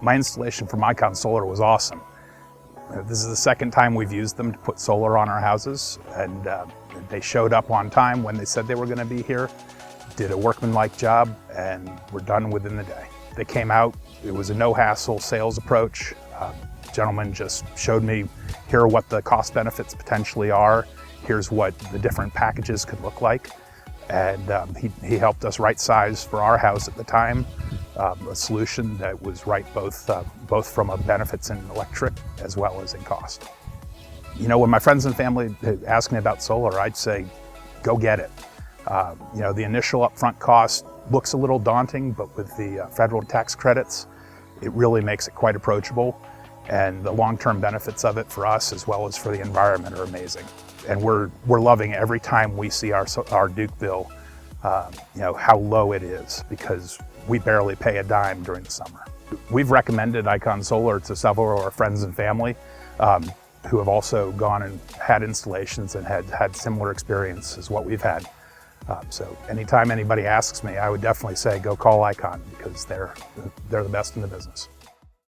My installation from Icon Solar was awesome. This is the second time we've used them to put solar on our houses, and they showed up on time when they said they were going to be here, did a workmanlike job, and were done within the day. They came out, it was a no-hassle sales approach. The gentleman just showed me, here are what the cost benefits potentially are, here's what the different packages could look like, and he helped us right size for our house at the time, a solution that was right both from a benefits in electric as well as in cost. You know, when my friends and family ask me about solar, I'd say, go get it. You know, the initial upfront cost looks a little daunting, but with the federal tax credits, it really makes it quite approachable. And the long-term benefits of it for us as well as for the environment are amazing. And we're loving every time we see our Duke bill, you know, how low it is, because we barely pay a dime during the summer. We've recommended Icon Solar to several of our friends and family who have also gone and had installations and had similar experience as what we've had. So anytime anybody asks me, I would definitely say go call Icon, because they're the best in the business.